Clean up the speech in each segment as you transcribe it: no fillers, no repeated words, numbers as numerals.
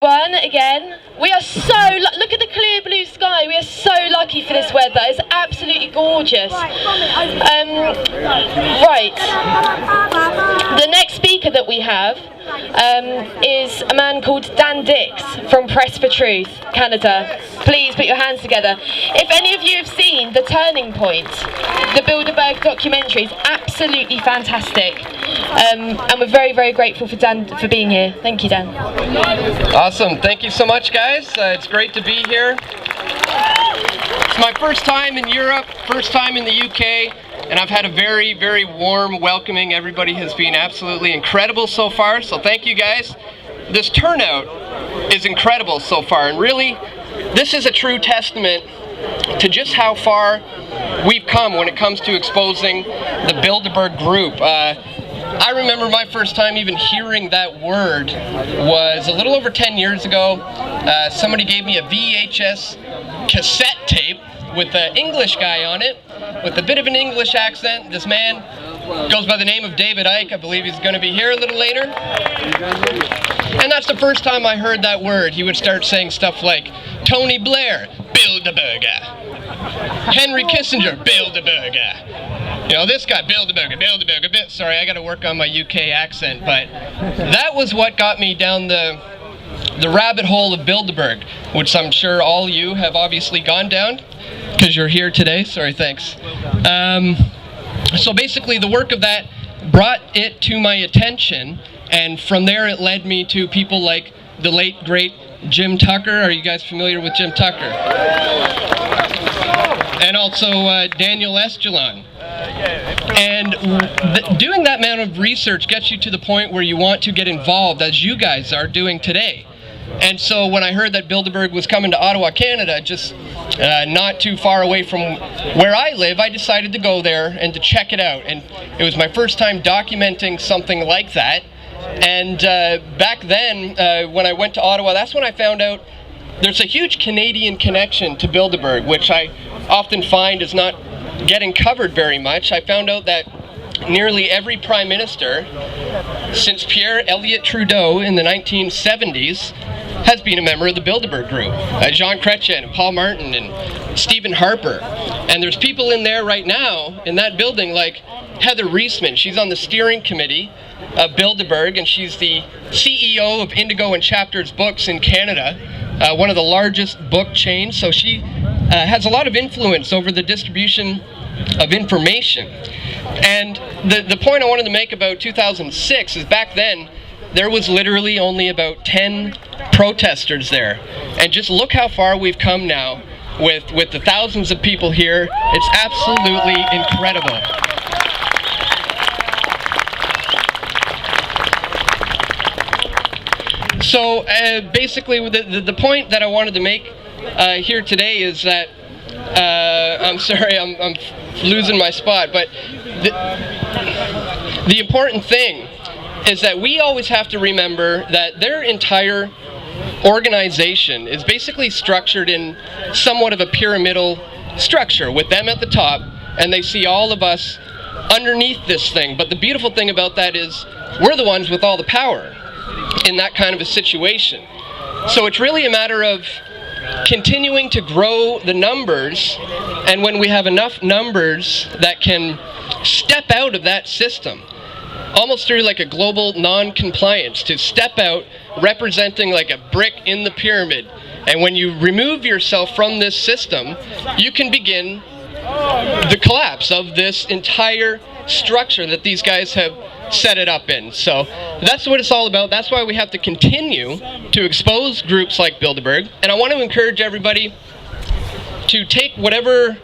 One again. We are so look at the clear blue sky. We are so lucky for this weather. It's absolutely gorgeous. Right. The next speaker that we have is a man called Dan Dix from Press for Truth, Canada. Please put your hands together. If any of you have seen The Turning Point, the Bilderberg documentary is absolutely fantastic. And we're very, very grateful for Dan for being here. Thank you, Dan. Awesome. Thank you so much, guys. It's great to be here. It's my first time in Europe, first time in the UK, and I've had a very, very warm welcoming. Everybody has been absolutely incredible so far, so thank you, guys. This turnout is incredible so far, and really, this is a true testament to just how far we've come when it comes to exposing the Bilderberg group. I remember my first time even hearing that word was a little over 10 years ago. Somebody gave me a VHS cassette tape with an English guy on it, with a bit of an English accent. This man goes by the name of David Icke. I believe he's going to be here a little later. And that's the first time I heard that word. He would start saying stuff like, Tony Blair, Bilderberg. Henry Kissinger, Bilderberg. You know, this guy, Bilderberg. Sorry, I got to work on my UK accent, but that was what got me down the rabbit hole of Bilderberg, which I'm sure all you have obviously gone down, because you're here today. Sorry, thanks. So basically, the work of that brought it to my attention, and from there it led me to people like the late, great Jim Tucker. Are you guys familiar with Jim Tucker? And also Daniel Estulon. And doing that amount of research gets you to the point where you want to get involved, as you guys are doing today. And so when I heard that Bilderberg was coming to Ottawa, Canada, just not too far away from where I live, I decided to go there and to check it out. And it was my first time documenting something like that. And back then, when I went to Ottawa, that's when I found out there's a huge Canadian connection to Bilderberg, which I often find is not getting covered very much. I found out that nearly every prime minister since Pierre Elliott Trudeau in the 1970s has been a member of the Bilderberg group. Jean Chrétien and Paul Martin and Stephen Harper. And there's people in there right now in that building like Heather Reisman. She's on the steering committee of Bilderberg, and she's the CEO of Indigo and Chapters Books in Canada, one of the largest book chains. So she has a lot of influence over the distribution of information. And the point I wanted to make about 2006 is back then there was literally only about 10 protesters there. And just look how far we've come now with the thousands of people here. It's absolutely incredible. So basically the point that I wanted to make here today is that I'm sorry, I'm losing my spot, but the important thing is that we always have to remember that their entire organization is basically structured in somewhat of a pyramidal structure, with them at the top, and they see all of us underneath this thing. But the beautiful thing about that is we're the ones with all the power in that kind of a situation. So it's really a matter of continuing to grow the numbers, and when we have enough numbers that can step out of that system, almost through like a global non-compliance, to step out representing like a brick in the pyramid, and when you remove yourself from this system, you can begin the collapse of this entire structure that these guys have set it up in. So that's what it's all about. That's why we have to continue to expose groups like Bilderberg. And I want to encourage everybody to take whatever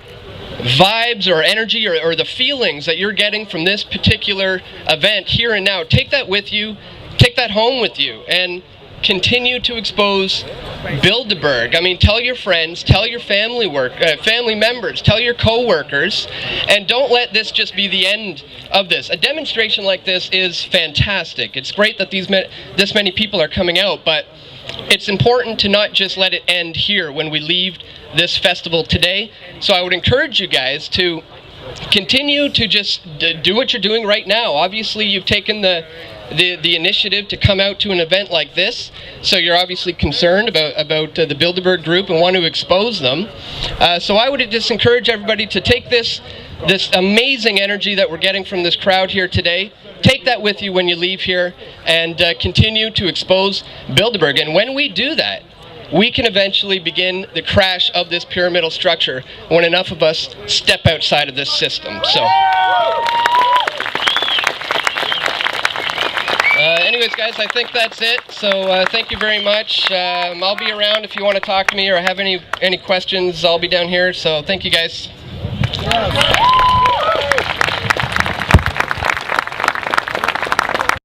vibes or energy or the feelings that you're getting from this particular event here and now. Take that with you, take that home with you, and continue to expose Bilderberg. I mean, tell your friends, tell your family members, tell your co-workers, and don't let this just be the end of this. A demonstration like this is fantastic. It's great that this many people are coming out, but it's important to not just let it end here when we leave this festival today. So I would encourage you guys to continue to just do what you're doing right now. Obviously, you've taken the the initiative to come out to an event like this. So you're obviously concerned about the Bilderberg group and want to expose them. So I would just encourage everybody to take this amazing energy that we're getting from this crowd here today, take that with you when you leave here, and continue to expose Bilderberg. And when we do that, we can eventually begin the crash of this pyramidal structure when enough of us step outside of this system. So, anyways, guys, I think that's it. So thank you very much. I'll be around if you want to talk to me or have any questions. I'll be down here. So thank you, guys.